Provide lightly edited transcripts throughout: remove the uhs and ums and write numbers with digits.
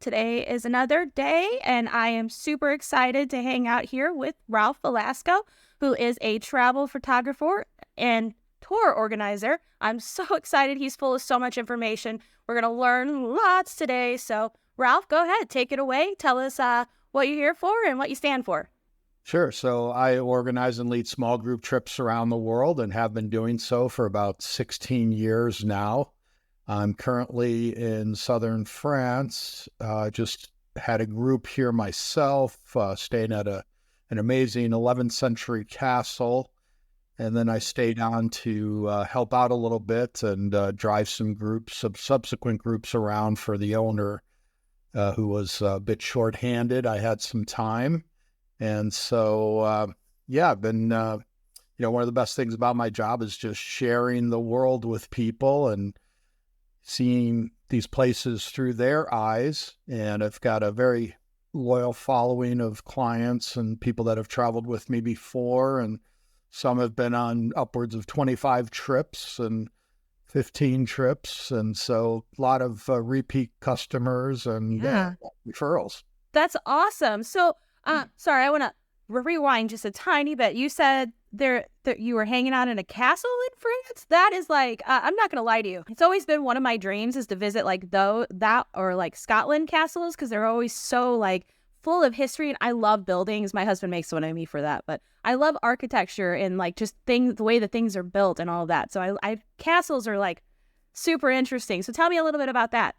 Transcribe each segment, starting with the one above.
Today is another day, and I am super excited to hang out here with Ralph Velasco, who is a travel photographer and tour organizer. I'm so excited. He's full of so much information. We're going to learn lots today. So, Ralph, go ahead. Take it away. Tell us what you're here for and what you stand for. Sure. So I organize and lead small group trips around the world and have been doing so for about 16 years now. I'm currently in southern France. Just had a group here myself, staying at an amazing 11th century castle. And then I stayed on to help out a little bit and drive some subsequent groups around for the owner, who was a bit shorthanded. I had some time. And so, I've been, one of the best things about my job is just sharing the world with people and seeing these places through their eyes. And I've got a very loyal following of clients and people that have traveled with me before. And some have been on upwards of 25 trips and 15 trips. And so a lot of repeat customers and referrals. That's awesome. So, sorry, I want to rewind just a tiny bit. You said that you were hanging out in a castle in France. That is like, I'm not gonna lie to you. It's always been one of my dreams is to visit like that or like Scotland castles because they're always so like full of history. And I love buildings. My husband makes fun of me for that, but I love architecture and like just things, the way that things are built and all of that. So I castles are like super interesting. So tell me a little bit about that.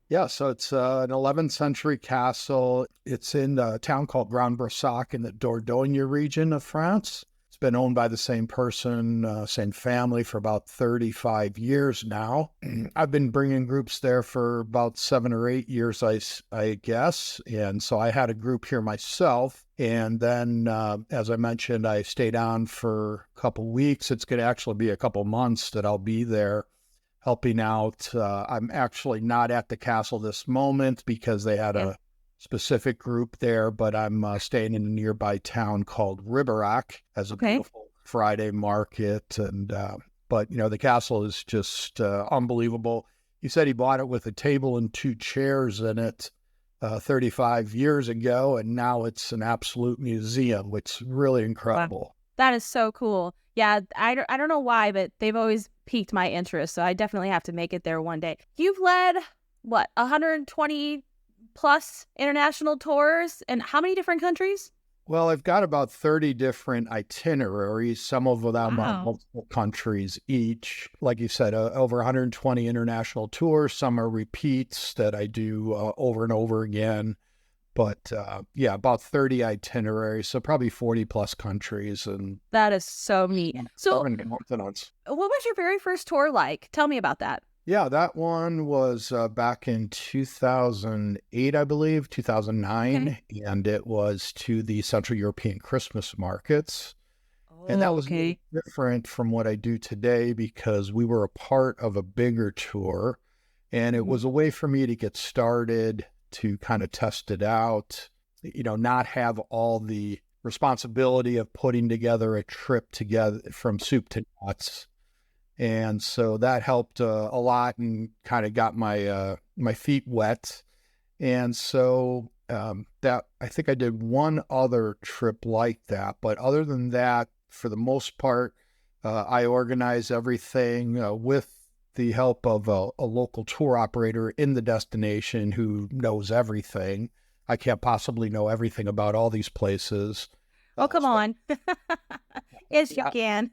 Yeah, so it's an 11th century castle. It's in a town called Grand-Brassac in the Dordogne region of France. It's been owned by the same person, same family for about 35 years now. I've been bringing groups there for about 7 or 8 years, I guess. And so I had a group here myself. And then, as I mentioned, I stayed on for a couple weeks. It's going to actually be a couple months that I'll be there helping out. I'm actually not at the castle this moment because they had a specific group there, but I'm staying in a nearby town called Ribérac as a beautiful Friday market. And but the castle is just unbelievable. He said he bought it with a table and 2 chairs in it 35 years ago, and now it's an absolute museum, which is really incredible. Wow. That is so cool. Yeah, I don't know why, but they've always piqued my interest, so I definitely have to make it there one day. You've led, 120 plus international tours, and how many different countries? Well, I've got about 30 different itineraries, some of them are multiple countries each. Like you said, over 120 international tours. Some are repeats that I do over and over again. But about 30 itineraries, so probably 40 plus countries. And that is so neat. So what was your very first tour like? Tell me about that. Yeah, that one was back in 2008, I believe, 2009. Okay. And it was to the Central European Christmas markets. And that was different from what I do today because we were a part of a bigger tour. And it was a way for me to get started, to kind of test it out, not have all the responsibility of putting together a trip together from soup to nuts. And so that helped a lot and kind of got my my feet wet. And so that I think I did one other trip like that. But other than that, for the most part, I organize everything with the help of a local tour operator in the destination who knows everything. I can't possibly know everything about all these places. Oh, come on. Yes, you can.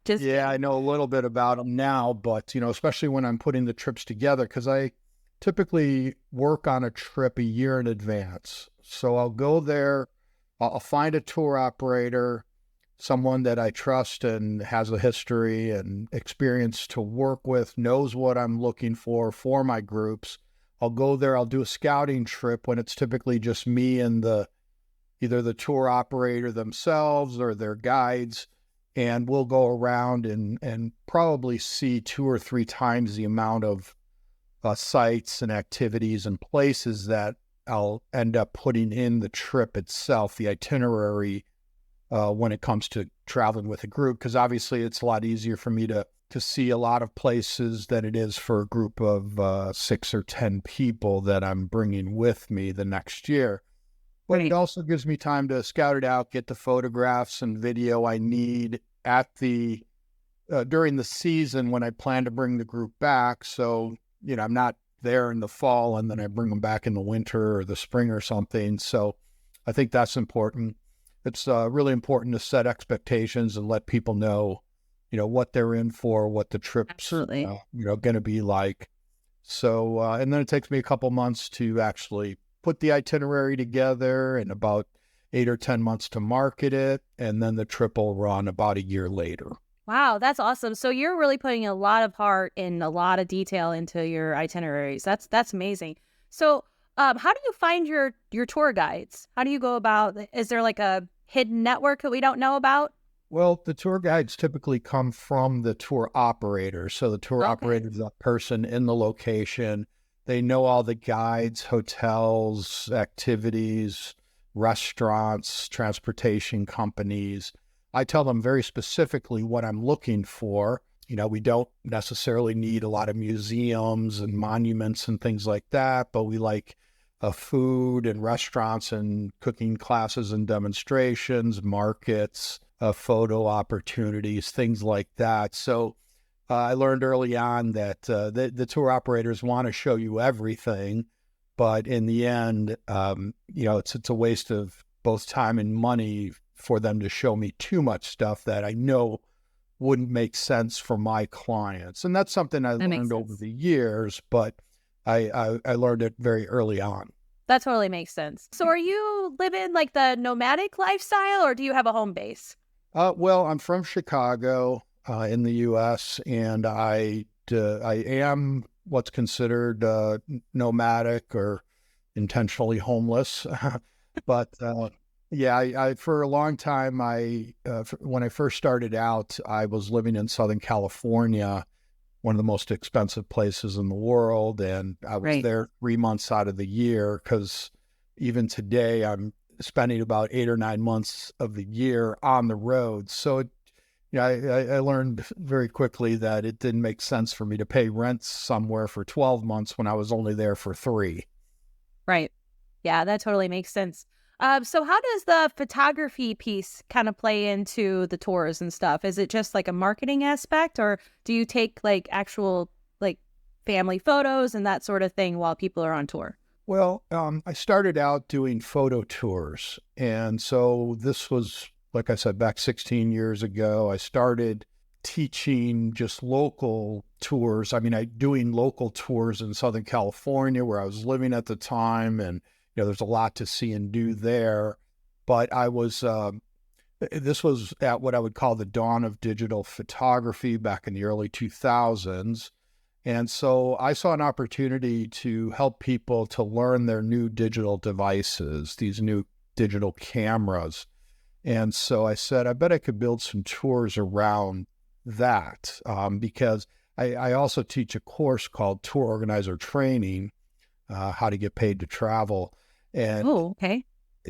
I know a little bit about them now, but, especially when I'm putting the trips together, because I typically work on a trip a year in advance. So I'll go there, I'll find a tour operator, someone that I trust and has a history and experience to work with, knows what I'm looking for my groups. I'll go there, I'll do a scouting trip when it's typically just me and either the tour operator themselves or their guides, and we'll go around and probably see 2 or 3 times the amount of sites and activities and places that I'll end up putting in the trip itself, the itinerary, when it comes to traveling with a group, because obviously it's a lot easier for me to to see a lot of places than it is for a group of 6 or 10 people that I'm bringing with me the next year. But it Right. also gives me time to scout it out, get the photographs and video I need at the during the season when I plan to bring the group back. So, I'm not there in the fall and then I bring them back in the winter or the spring or something. So I think that's important. It's really important to set expectations and let people know, what they're in for, what the trip's, Absolutely. going to be like. So, and then it takes me a couple months to actually put the itinerary together and about 8 or 10 months to market it. And then the trip will run about a year later. Wow, that's awesome. So you're really putting a lot of heart and a lot of detail into your itineraries. That's amazing. So, how do you find your tour guides? How do you go about? Is there like a hidden network that we don't know about? Well, the tour guides typically come from the tour operator. So the tour Okay. operator is the person in the location. They know all the guides, hotels, activities, restaurants, transportation companies. I tell them very specifically what I'm looking for. We don't necessarily need a lot of museums and monuments and things like that, but we like food and restaurants and cooking classes and demonstrations, markets, photo opportunities, things like that. So I learned early on that the tour operators want to show you everything, but in the end, it's a waste of both time and money for them to show me too much stuff that I know wouldn't make sense for my clients. And that's something I That makes learned over sense. the years, but I learned it very early on. That totally makes sense. So are you living like the nomadic lifestyle or do you have a home base? Well, I'm from Chicago in the U.S., and I am what's considered nomadic or intentionally homeless. But yeah, I for a long time, when I first started out, I was living in Southern California, one of the most expensive places in the world, and I was Right. there 3 months out of the year because even today I'm spending about 8 or 9 months of the year on the road. So I learned very quickly that it didn't make sense for me to pay rent somewhere for 12 months when I was only there for 3. Right. Yeah, that totally makes sense. So how does the photography piece kind of play into the tours and stuff? Is it just like a marketing aspect, or do you take like actual like family photos and that sort of thing while people are on tour? Well, I started out doing photo tours. And so this was, like I said, back 16 years ago. I started teaching just local tours. I mean, doing local tours in Southern California where I was living at the time. And, there's a lot to see and do there. But this was at what I would call the dawn of digital photography back in the early 2000s. And so I saw an opportunity to help people to learn their new digital devices, these new digital cameras. And so I said, I bet I could build some tours around that because I also teach a course called Tour Organizer Training, how to get paid to travel, and Oh, okay.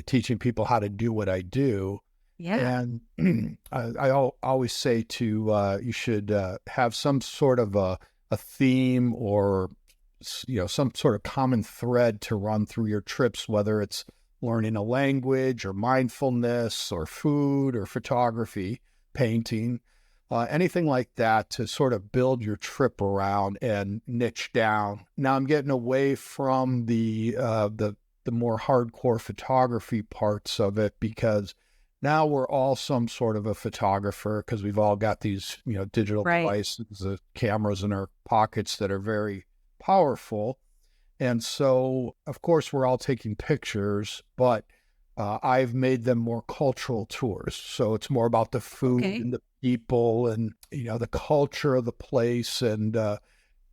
teaching people how to do what I do. Yeah. And I always say you should have some sort of a theme or some sort of common thread to run through your trips, whether it's learning a language or mindfulness or food or photography, painting, anything like that to sort of build your trip around and niche down. Now I'm getting away from the more hardcore photography parts of it because now we're all some sort of a photographer because we've all got these, digital Right. devices, the cameras in our pockets that are very powerful. And so, of course, we're all taking pictures, but I've made them more cultural tours. So it's more about the food Okay. and the people and, the culture of the place and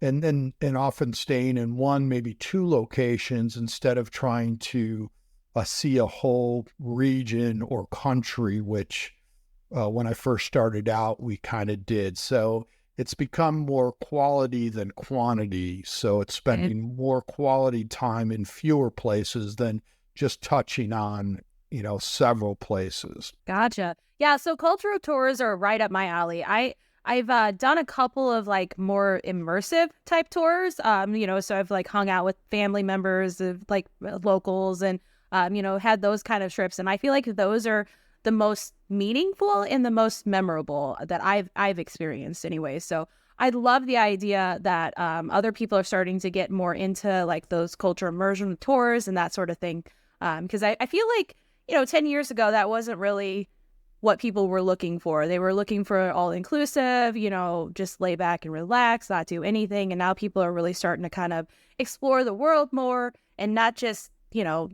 often staying in one, maybe two locations instead of trying to see a whole region or country, which when I first started out, we kind of did. So it's become more quality than quantity. So it's Okay. spending more quality time in fewer places than just touching on, several places. Gotcha. Yeah, so cultural tours are right up my alley. I've done a couple of like more immersive type tours. So I've like hung out with family members of like locals and had those kind of trips. And I feel like those are the most meaningful and the most memorable that I've experienced anyway. So I love the idea that other people are starting to get more into like those culture immersion tours and that sort of thing. Because I feel like, 10 years ago, that wasn't really what people were looking for. They were looking for all inclusive, just lay back and relax, not do anything. And now people are really starting to kind of explore the world more and not just,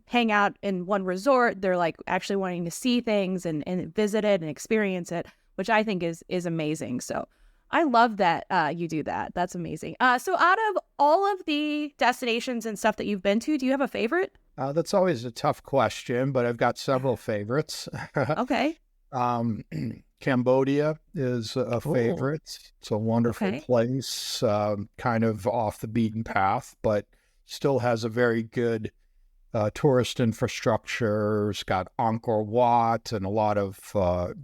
hang out in one resort. They're like actually wanting to see things and visit it and experience it, which I think is amazing. So I love that you do that. That's amazing. So out of all of the destinations and stuff that you've been to, do you have a favorite? That's always a tough question, but I've got several favorites. Okay. Um, Cambodia is a Ooh, favorite. It's a wonderful okay. place, kind of off the beaten path, but still has a very good tourist infrastructure. It's got Angkor Wat and a lot of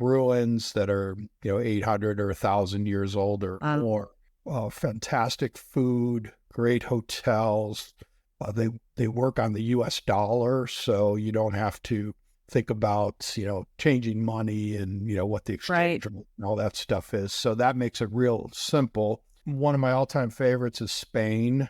ruins that are, 800 or 1,000 years old or Um, more. Fantastic food, great hotels. They work on the U.S. dollar, so you don't have to think about, changing money and, what the right. exchange rate and all that stuff is. So that makes it real simple. One of my all-time favorites is Spain.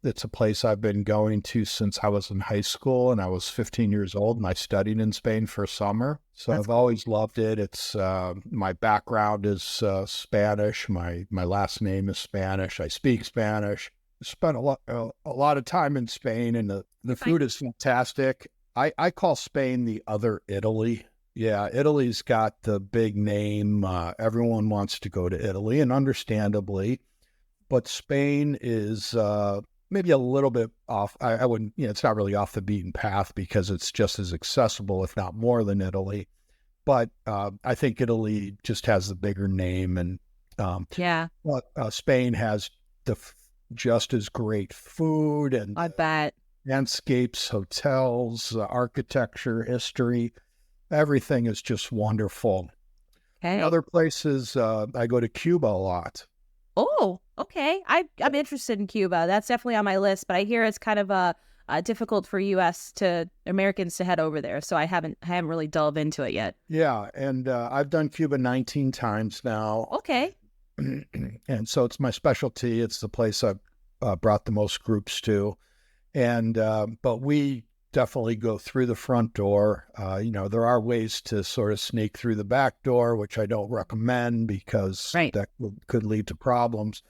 It's a place I've been going to since I was in high school and I was 15 years old and I studied in Spain for a summer. So That's I've cool. always loved it. It's my background is Spanish. My last name is Spanish. I speak Spanish. Spent a lot of time in Spain and the You're fine. food is fantastic. I call Spain the other Italy. Yeah, Italy's got the big name. Everyone wants to go to Italy, and understandably, but Spain is maybe a little bit off. I wouldn't, it's not really off the beaten path because it's just as accessible, if not more, than Italy. But I think Italy just has the bigger name, and um, Yeah, Spain has just as great food and I bet. landscapes, hotels, architecture, history. Everything is just wonderful. Okay. Other places, I go to Cuba a lot. Oh, okay. I'm interested in Cuba. That's definitely on my list, but I hear it's kind of difficult for U.S. to Americans to head over there, so I haven't really delved into it yet. Yeah, and I've done Cuba 19 times now, Okay. and so it's my specialty. It's the place I've brought the most groups to, and but we definitely go through the front door. There are ways to sort of sneak through the back door, which I don't recommend because Right. that could lead to problems.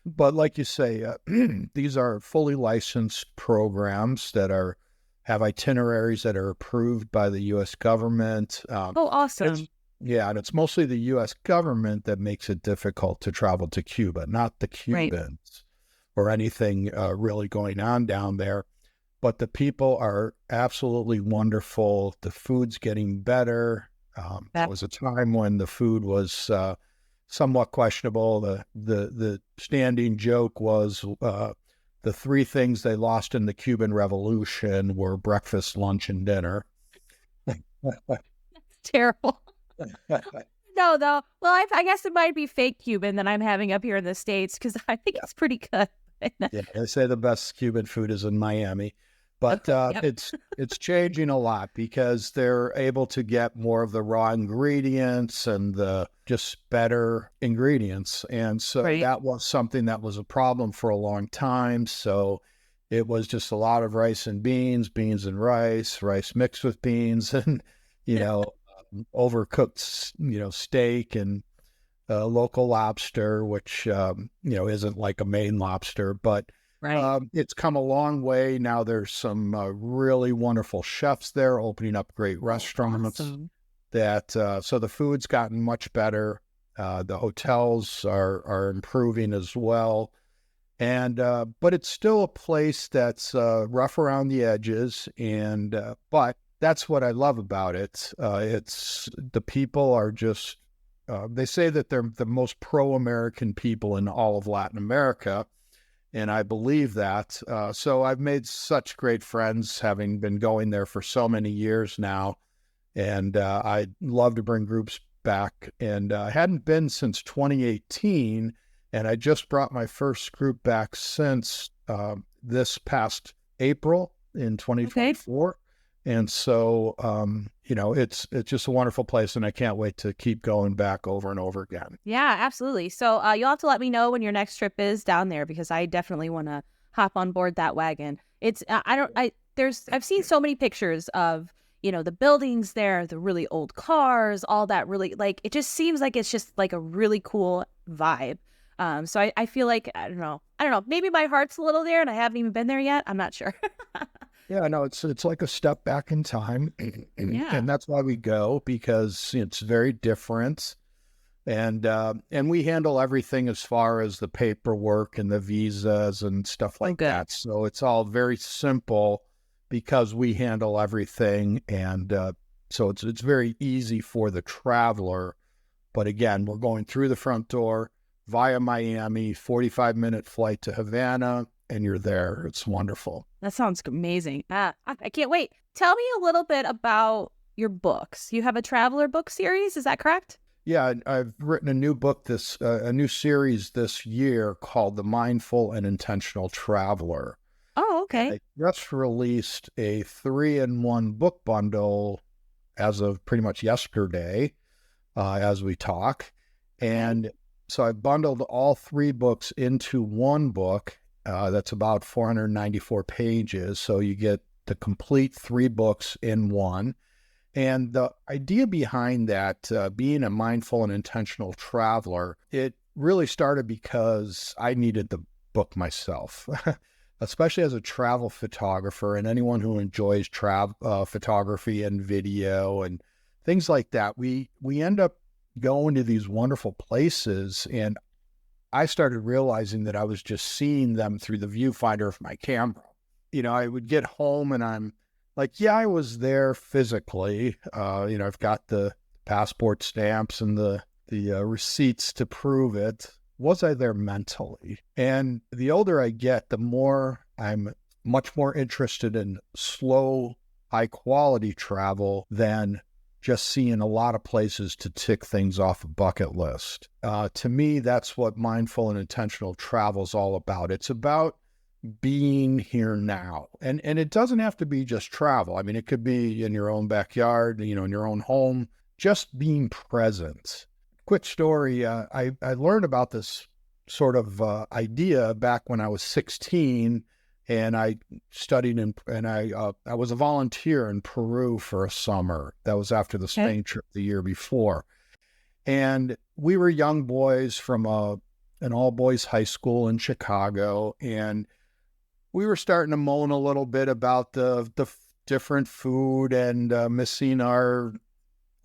But like you say, these are fully licensed programs that have itineraries that are approved by the U.S. government. Oh, It's awesome. yeah, and it's mostly the U.S. government that makes it difficult to travel to Cuba, not the Right. Cubans or anything really going on down there. But the people are absolutely wonderful. The food's getting better. There That was a time when the food was somewhat questionable. The standing joke was the three things they lost in the Cuban Revolution were breakfast, lunch, and dinner. terrible. No, though. Well, I guess it might be fake Cuban that I'm having up here in the States because I think Yeah, it's pretty good. yeah. They say the best Cuban food is in Miami, but Yep. it's changing a lot because they're able to get more of the raw ingredients and the just better ingredients, and so Right. that was something that was a problem for a long time. So it was just a lot of rice and beans, beans and rice mixed with beans, and you know overcooked steak and local lobster, which isn't like a Maine lobster, but Right. it's come a long way. Now there's some really wonderful chefs there opening up great Oh, restaurants. awesome. That so the food's gotten much better. The hotels are improving as well, and but it's still a place that's rough around the edges, and but that's what I love about it. It's the people are just they say that they're the most pro-American people in all of Latin America, and I believe that. So I've made such great friends having been going there for so many years now, and I'd love to bring groups back, and I hadn't been since 2018, and I just brought my first group back since this past April in Okay. 2024. And so, it's just a wonderful place, and I can't wait to keep going back over and over again. Yeah, absolutely. So you'll have to let me know when your next trip is down there because I definitely want to hop on board that wagon. It's I don't I there's I've seen so many pictures of the buildings there, the really old cars, all that really like it just seems like it's just like a really cool vibe. So I feel like I don't know, maybe my heart's a little there and I haven't even been there yet. I'm not sure. Yeah, no, it's like a step back in time, Yeah. and that's why we go, because it's very different. And we handle everything as far as the paperwork and the visas and stuff Oh, like good. that. So it's all very simple because we handle everything, and so it's very easy for the traveler. But again, we're going through the front door via Miami, 45-minute flight to Havana, and you're there. It's wonderful. That sounds amazing. I can't wait. Tell me a little bit about your books. You have a traveler book series, is that correct? Yeah, I've written a new book, a new series this year called The Mindful and Intentional Traveler. Oh, And okay. I just released a 3-in-1 book bundle as of pretty much yesterday, as we talk. Okay. And so I bundled all 3 books into one book that's about 494 pages. So you get the complete 3 books in one. And the idea behind that, being a mindful and intentional traveler, it really started because I needed the book myself, especially as a travel photographer and anyone who enjoys photography and video and things like that. We end up going to these wonderful places, and I started realizing that I was just seeing them through the viewfinder of my camera. I would get home and I'm like, yeah, I was there physically. I've got the passport stamps and the receipts to prove it. Was I there mentally? And the older I get, the more I'm much more interested in slow, high quality travel than just seeing a lot of places to tick things off a bucket list. To me, that's what mindful and intentional travel is all about. It's about being here now. And it doesn't have to be just travel. I mean, it could be in your own backyard, in your own home, just being present. Quick story, I learned about this sort of idea back when I was 16, and I studied and I was a volunteer in Peru for a summer. That was after the Okay. Spain trip the year before. And we were young boys from an all boys high school in Chicago, and we were starting to moan a little bit about the different food and missing our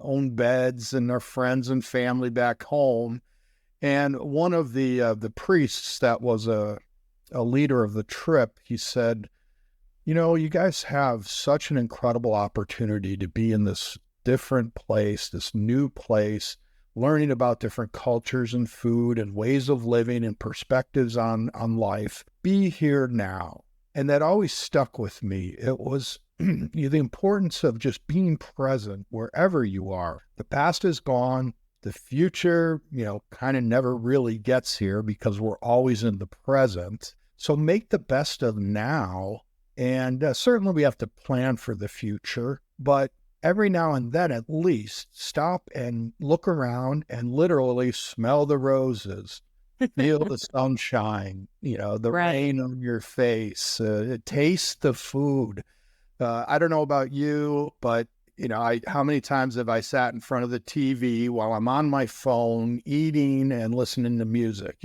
own beds and our friends and family back home. And one of the priests that was a leader of the trip, he said, you guys have such an incredible opportunity to be in this different place, this new place, learning about different cultures and food and ways of living and perspectives on life. Be here now. And that always stuck with me. It was the importance of just being present wherever you are. The past is gone. The future, kind of never really gets here because we're always in the present. So make the best of now. And certainly we have to plan for the future, but every now and then at least stop and look around and literally smell the roses, feel the sunshine, the Right. rain on your face, taste the food. I don't know about you, but how many times have I sat in front of the TV while I'm on my phone, eating and listening to music,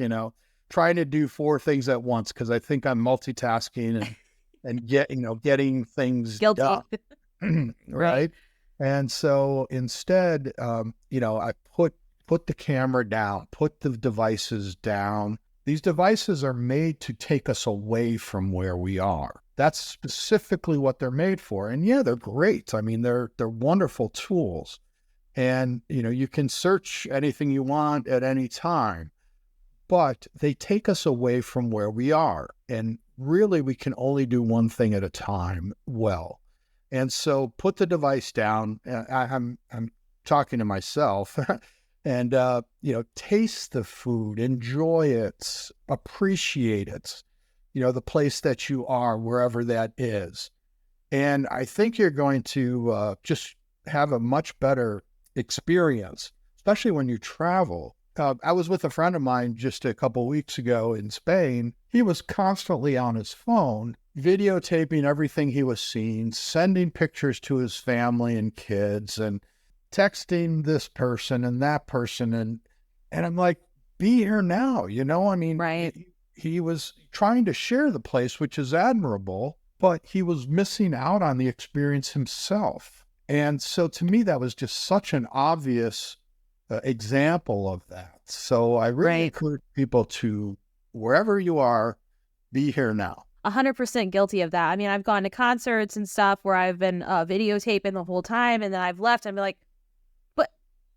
trying to do 4 things at once because I think I'm multitasking and getting things done. Guilty. Right. Right. And so instead, I put the camera down, put the devices down. These devices are made to take us away from where we are. That's specifically what they're made for. And yeah, they're great. I mean, they're wonderful tools. And you can search anything you want at any time, but they take us away from where we are. And really, we can only do one thing at a time well. And so put the device down. I'm talking to myself, and, taste the food, enjoy it, appreciate it, the place that you are, wherever that is. And I think you're going to just have a much better experience, especially when you travel. I was with a friend of mine just a couple weeks ago in Spain. He was constantly on his phone, videotaping everything he was seeing, sending pictures to his family and kids, and texting this person and that person. And I'm like, be here now, I mean, Right. he was trying to share the place, which is admirable, but he was missing out on the experience himself. And so to me, that was just such an obvious example of that. So I really Right. encourage people to, wherever you are, be here now. 100% guilty of that. I mean, I've gone to concerts and stuff where I've been videotaping the whole time, and then I've left and be like, but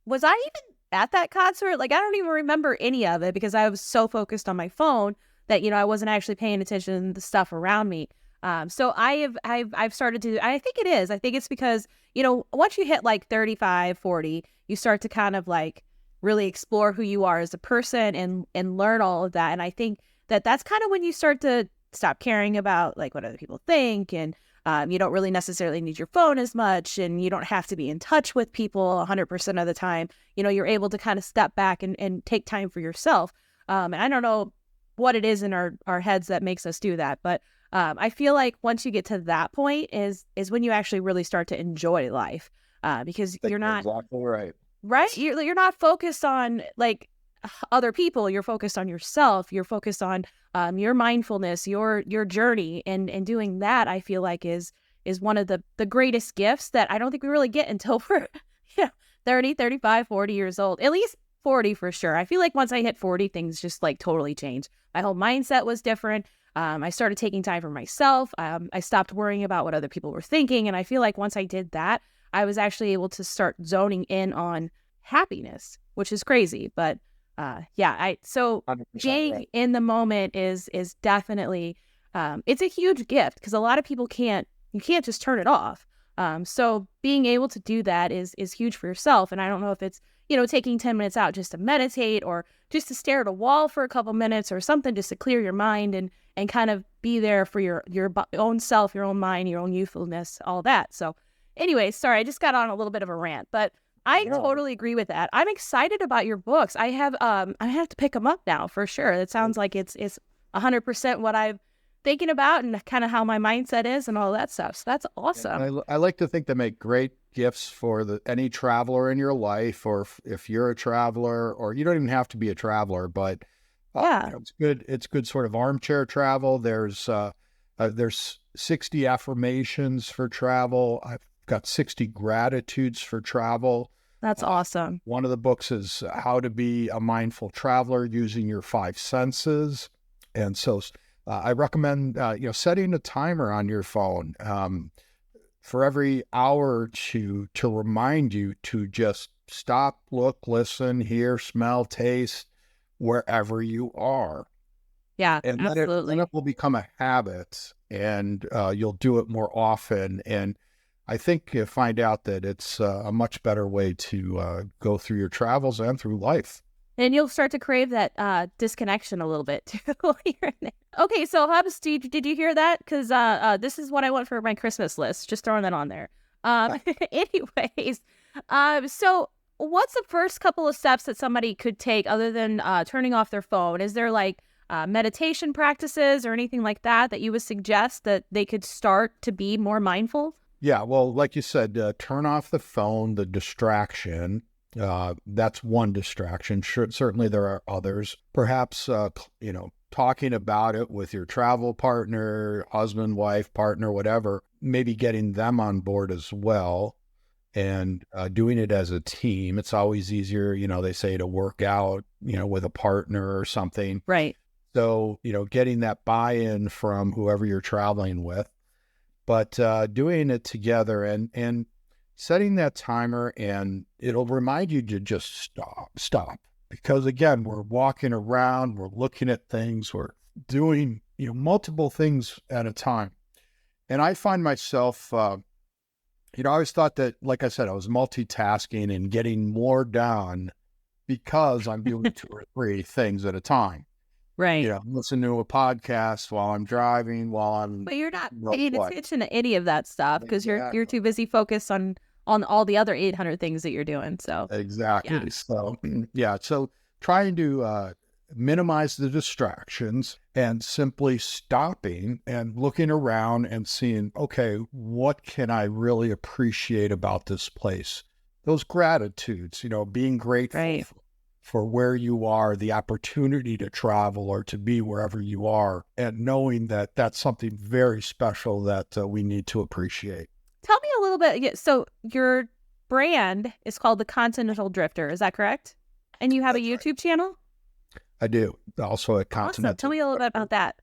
was I even at that concert? Like, I don't even remember any of it because I was so focused on my phone that, I wasn't actually paying attention to the stuff around me. So I've started to, I think it is. I think it's because, once you hit like 35, 40, you start to kind of like really explore who you are as a person and learn all of that. And I think that that's kind of when you start to stop caring about like what other people think, and you don't really necessarily need your phone as much, and you don't have to be in touch with people 100% of the time. You're able to kind of step back and take time for yourself. And I don't know what it is in our heads that makes us do that, but I feel like once you get to that point is when you actually really start to enjoy life, because you're not exactly right. right. You're not focused on like other people. You're focused on yourself. You're focused on your mindfulness, your journey, and doing that. I feel like is one of the greatest gifts that I don't think we really get until we're 30, 35, 40 years old. At least 40 for sure. I feel like once I hit 40, things just like totally changed. My whole mindset was different. I started taking time for myself. I stopped worrying about what other people were thinking. And I feel like once I did that, I was actually able to start zoning in on happiness, which is crazy. But so 100% being right. in the moment is definitely, it's a huge gift because a lot of people you can't just turn it off. So being able to do that is huge for yourself. And I don't know if it's, taking 10 minutes out just to meditate or just to stare at a wall for a couple minutes or something just to clear your mind and kind of be there for your own self, your own mind, your own youthfulness, all that. So anyway, sorry, I just got on a little bit of a rant, but I totally agree with that. I'm excited about your books. I have to pick them up now for sure. It sounds like it's 100% what I'm thinking about and kind of how my mindset is and all that stuff. So that's awesome. And I like to think they make great gifts for any traveler in your life, or if you're a traveler, or you don't even have to be a traveler, but Yeah. it's good. It's good sort of armchair travel. There's 60 affirmations for travel. I've got 60 gratitudes for travel. That's awesome. One of the books is How to Be a Mindful Traveler Using Your Five Senses. And so I recommend, setting a timer on your phone for every hour or two to remind you to just stop, look, listen, hear, smell, taste, wherever you are. Yeah, And then absolutely. it will become a habit, and you'll do it more often. And I think you find out that it's a much better way to go through your travels and through life. And you'll start to crave that disconnection a little bit too. While you're in there. Okay, so Hubs, did you hear that? Because this is what I want for my Christmas list. Just throwing that on there. Anyways, so what's the first couple of steps that somebody could take other than turning off their phone? Is there like meditation practices or anything like that you would suggest that they could start to be more mindful? Yeah, well, like you said, turn off the phone, the distraction. That's one distraction. Sure, certainly there are others. Perhaps, talking about it with your travel partner, husband, wife, partner, whatever, maybe getting them on board as well, and doing it as a team. It's always easier, they say, to work out, with a partner or something. Right. So, getting that buy-in from whoever you're traveling with, but doing it together and setting that timer, and it'll remind you to just stop. Because again, we're walking around, we're looking at things, we're doing, multiple things at a time. And I find myself I always thought that, like I said, I was multitasking and getting more done because I'm doing two or three things at a time. Right. Listen to a podcast while I'm driving, while I'm, But you're not you know, paying what? attention to any of that stuff because you're Exactly. too busy focused on all the other 800 things that you're doing. So yeah. Exactly. So, yeah. So trying to minimize the distractions and simply stopping and looking around and seeing, okay, what can I really appreciate about this place? Those gratitudes, being grateful Right. for where you are, the opportunity to travel or to be wherever you are, and knowing that that's something very special that we need to appreciate. Tell me a little bit. Yeah, so your brand is called the Continental Drifter. Is that correct? And you have a That's right. YouTube channel? I do. Also at Awesome. Tell Continental. me a little bit about that.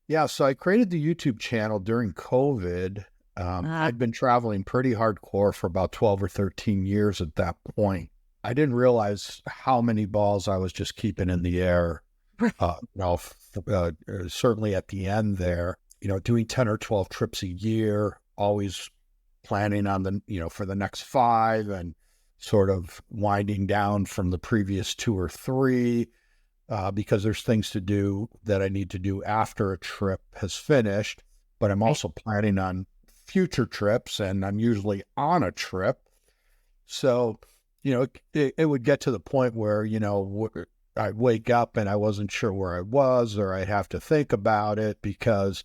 Yeah, so I created the YouTube channel during COVID. Ah, I'd been traveling pretty hardcore for about 12 or 13 years at that point. I didn't realize how many balls I was just keeping in the air. right. Certainly at the end there, doing 10 or 12 trips a year, always planning on for the next five and sort of winding down from the previous two or three because there's things to do that I need to do after a trip has finished. But I'm also planning on future trips, and I'm usually on a trip. So, it would get to the point where, I'd wake up and I wasn't sure where I was, or I'd have to think about it because,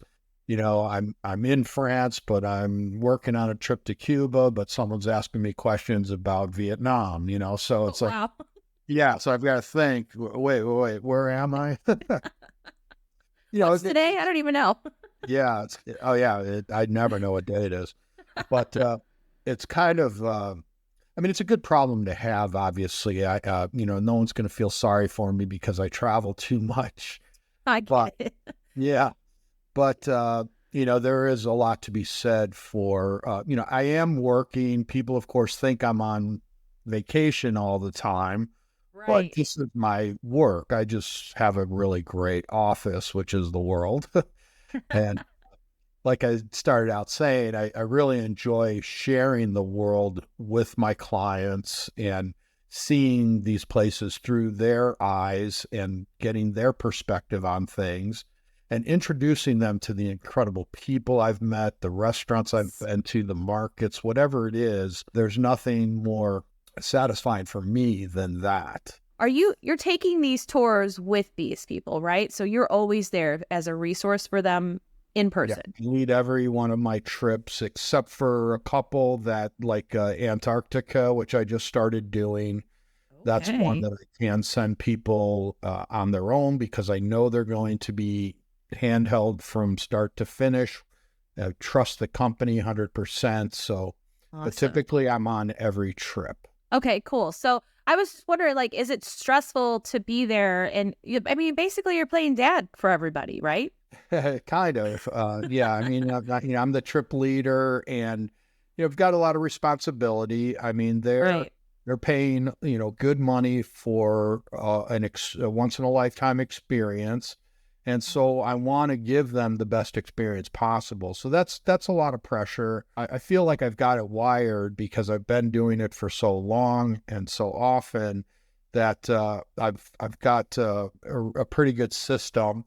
I'm in France, but I'm working on a trip to Cuba, but someone's asking me questions about Vietnam, so Oh, it's like, wow. yeah, so I've got to think, wait, where am I? you know, What's it, today? I don't even know. yeah, oh yeah, I never know what day it is, but it's kind of, I mean, it's a good problem to have. Obviously, no one's going to feel sorry for me because I travel too much, I but get it. yeah, but there is a lot to be said for, I am working. People, of course, think I'm on vacation all the time. But Right. this is my work. I just have a really great office, which is the world. And like I started out saying, I really enjoy sharing the world with my clients and seeing these places through their eyes and getting their perspective on things and introducing them to the incredible people I've met, the restaurants I've been to, the markets, whatever it is. There's nothing more satisfying for me than that. You're taking these tours with these people, right? So you're always there as a resource for them in Yeah, person. I lead every one of my trips except for a couple that like Antarctica, which I just started doing. That's one Okay. that I can send people on their own because I know they're going to be handheld from start to finish. Trust the company 100%. So, but Awesome. typically I'm on every trip. Okay, cool. So I was just wondering, like, is it stressful to be there? And I mean, basically, you're playing dad for everybody, right? Kind of. Yeah. I mean, I'm the trip leader and, I've got a lot of responsibility. I mean, Right. they're paying, good money for a once in a lifetime experience. And so I want to give them the best experience possible. So that's a lot of pressure. I feel like I've got it wired because I've been doing it for so long and so often that I've got a pretty good system.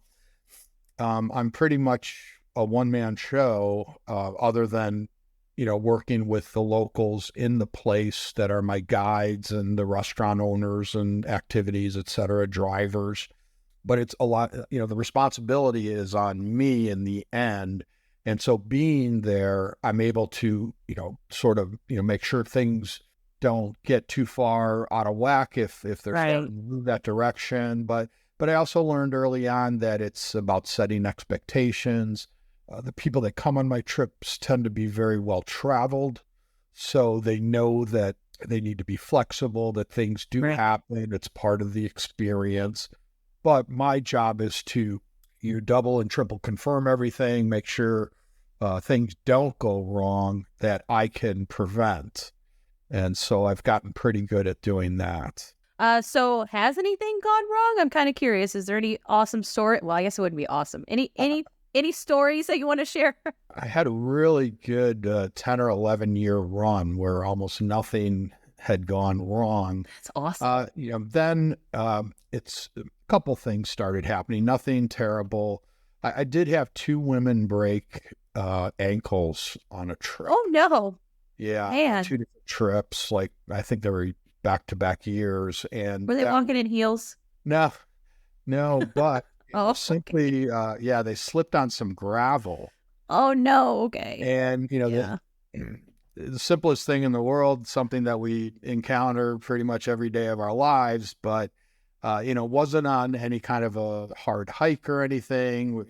I'm pretty much a one-man show, other than, working with the locals in the place that are my guides and the restaurant owners and activities, et cetera, drivers. But it's a lot, the responsibility is on me in the end. And so being there, I'm able to, sort of, make sure things don't get too far out of whack if they're Right. starting to move that direction. But I also learned early on that it's about setting expectations. The people that come on my trips tend to be very well traveled, so they know that they need to be flexible, that things do Right. happen. It's part of the experience. But my job is to double and triple confirm everything, make sure things don't go wrong that I can prevent. And so I've gotten pretty good at doing that. So has anything gone wrong? I'm kind of curious. Is there any awesome story? Well, I guess it wouldn't be awesome. Any Any stories that you want to share? I had a really good 10 or 11 year run where almost nothing had gone wrong. That's awesome. Then it's a couple things started happening, nothing terrible. I did have two women break ankles on a trip. Oh no, Yeah, man. two different trips. Like I think they were back to back years, and Were they walking in heels? no, no, but Oh, okay. simply, yeah, they slipped on some gravel, Oh no. Okay. and Yeah. the simplest thing in the world, something that we encounter pretty much every day of our lives, but wasn't on any kind of a hard hike or anything. One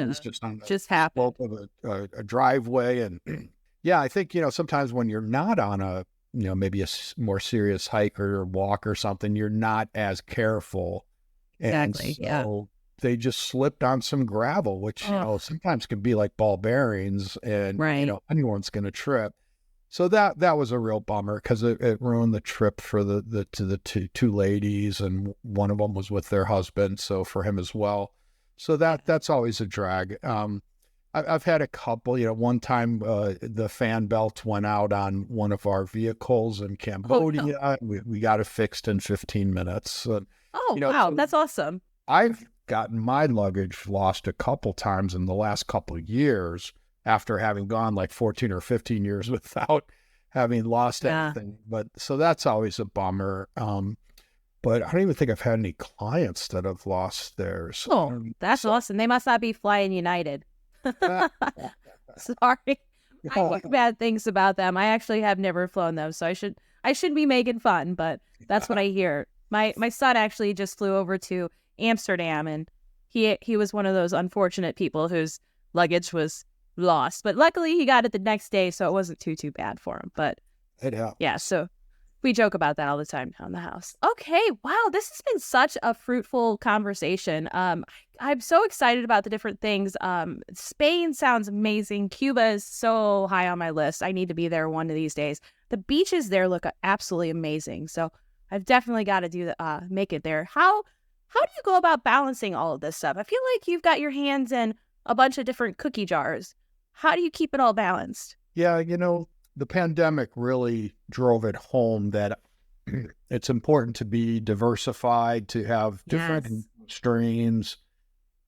was Gotcha. just on the Just happened. slope of a driveway, and yeah, I think sometimes when you're not on a maybe a more serious hike or walk or something, you're not as careful, and Exactly. Yeah. so they just slipped on some gravel, which Oh, sometimes can be like ball bearings, and right. anyone's going to trip. So that was a real bummer because it ruined the trip for the two ladies, and one of them was with their husband, so for him as well. So that's always a drag. I've had a couple. One time the fan belt went out on one of our vehicles in Oh no. Cambodia. We got it fixed in 15 minutes. Oh wow. So That's awesome. I've gotten my luggage lost a couple times in the last couple of years after having gone like 14 or 15 years without having lost Yeah. anything. But so that's always a bummer. But I don't even think I've had any clients that have lost theirs. Oh, that's So, awesome. They must not be flying United. Sorry. I hear bad things about them. I actually have never flown them, so I should be making fun, but that's what I hear. My son actually just flew over to Amsterdam, and he was one of those unfortunate people whose luggage was lost. But luckily he got it the next day, so it wasn't too bad for him. But it yeah, happens. so we joke about that all the time now in the house. Okay, wow, this has been such a fruitful conversation. I'm so excited about the different things. Spain sounds amazing. Cuba is so high on my list. I need to be there one of these days. The beaches there look absolutely amazing. So I've definitely got to make it there. How do you go about balancing all of this stuff? I feel like you've got your hands in a bunch of different cookie jars. How do you keep it all balanced? Yeah, the pandemic really drove it home that it's important to be diversified, to have different Yes. streams.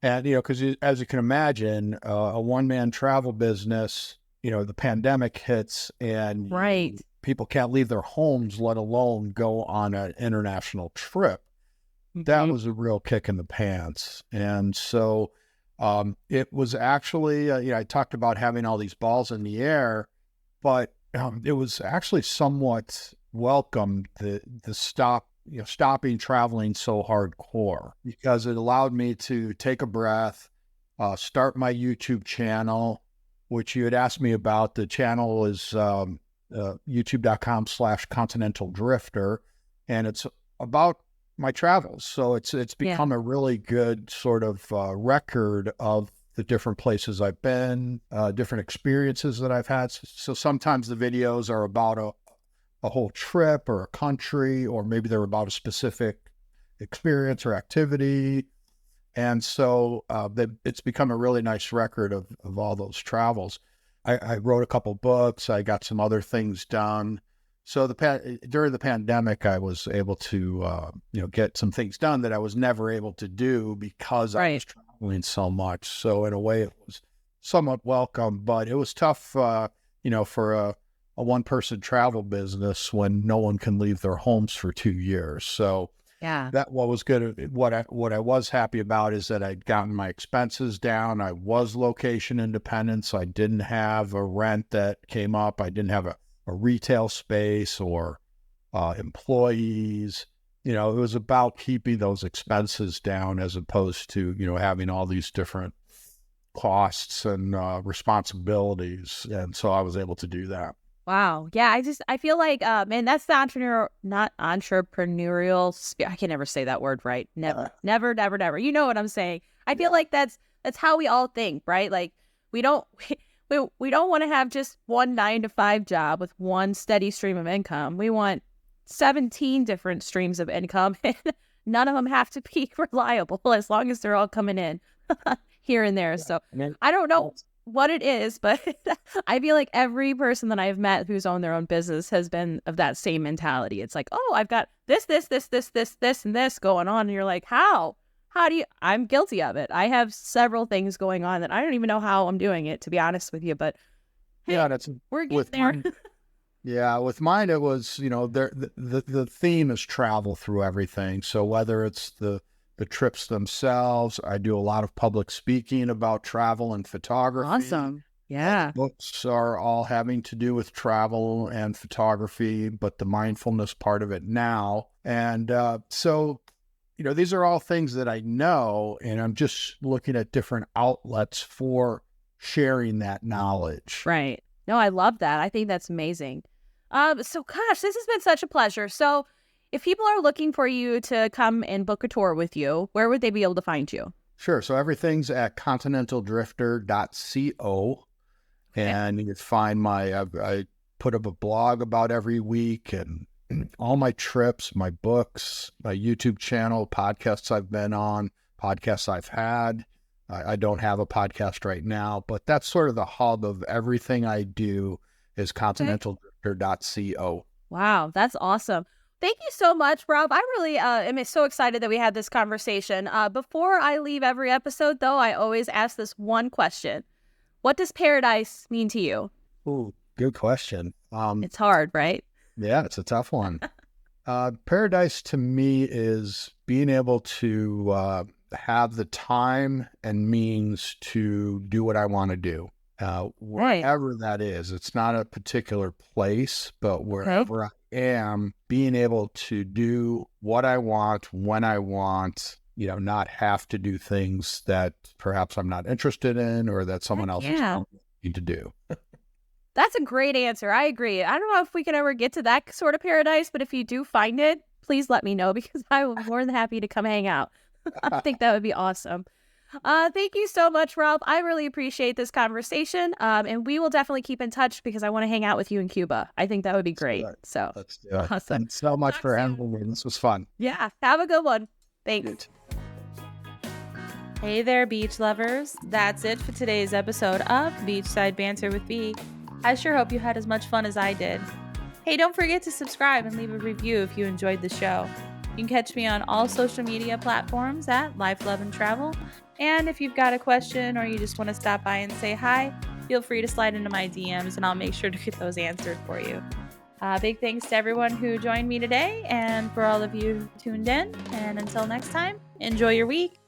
And, because as you can imagine, a one-man travel business, the pandemic hits and Right. people can't leave their homes, let alone go on an international trip. That Mhm. was a real kick in the pants. And so it was actually, I talked about having all these balls in the air, but it was actually somewhat welcomed, the stopping traveling so hardcore, because it allowed me to take a breath, start my YouTube channel, which you had asked me about. The channel is youtube.com/Continental Drifter, and it's about my travels. So it's Yeah. become a really good sort of record of the different places I've been, different experiences that I've had. So sometimes the videos are about a whole trip or a country, or maybe they're about a specific experience or activity. And so it's become a really nice record of all those travels. I wrote a couple books. I got some other things done. So during the pandemic, I was able to get some things done that I was never able to do because I was Right. traveling so much. So in a way, it was somewhat welcome, but it was tough, for a one-person travel business when no one can leave their homes for 2 years. So Yeah. that what was good. What I was happy about is that I'd gotten my expenses down. I was location independent, so I didn't have a rent that came up. I didn't have a retail space or employees. It was about keeping those expenses down as opposed to having all these different costs and responsibilities. And so I was able to do that. Wow. Yeah, I feel like man, that's the not entrepreneurial I can never say that word right. Never. Never, never, never. You know what I'm saying? I feel Yeah. like that's how we all think, right? Like we don't we don't want to have just one 9 to 5 job with one steady stream of income. We want 17 different streams of income and none of them have to be reliable as long as they're all coming in. here and there. So I don't know what it is, but I feel like every person that I've met who's owned their own business has been of that same mentality. It's like, oh, I've got this, and this going on. And you're like, how? How do you? I'm guilty of it. I have several things going on that I don't even know how I'm doing it, to be honest with you. But hey, Yeah, that's we're getting with there. mine. Yeah, with mine it was, the theme is travel through everything. So whether it's the trips themselves, I do a lot of public speaking about travel and photography. Awesome. Yeah. Books are all having to do with travel and photography, but the mindfulness part of it now. And so, these are all things that I know, and I'm just looking at different outlets for sharing that knowledge. Right. No, I love that. I think that's amazing. So gosh, this has been such a pleasure. So if people are looking for you to come and book a tour with you, where would they be able to find you? Sure. So everything's at continentaldrifter.co. And you can find I put up a blog about every week, and all my trips, my books, my YouTube channel, podcasts I've been on, podcasts I've had. I don't have a podcast right now, but that's sort of the hub of everything I do is continentaldrifter.co. Wow, that's awesome. Thank you so much, Rob. I really am so excited that we had this conversation. Before I leave every episode, though, I always ask this one question. What does paradise mean to you? Ooh, good question. It's hard, right? Yeah, it's a tough one. Paradise to me is being able to have the time and means to do what I want to do. Wherever that is. It's not a particular place, but wherever I am, being able to do what I want, when I want, not have to do things that perhaps I'm not interested in or that someone else is telling me to do. That's a great answer. I agree. I don't know if we can ever get to that sort of paradise, but if you do find it, please let me know because I'm more than happy to come hang out. I think that would be awesome. Thank you so much, Rob. I really appreciate this conversation. And we will definitely keep in touch because I want to hang out with you in Cuba. I think that would be great. So let's do it. Awesome. Thanks so much for having me. This was fun. Yeah. Have a good one. Thanks. Good. Hey there, beach lovers. That's it for today's episode of Beachside Banter with B. I sure hope you had as much fun as I did. Hey, don't forget to subscribe and leave a review if you enjoyed the show. You can catch me on all social media platforms at Life, Love, and Travel. And if you've got a question or you just want to stop by and say hi, feel free to slide into my DMs and I'll make sure to get those answered for you. Big thanks to everyone who joined me today and for all of you who tuned in. And until next time, enjoy your week.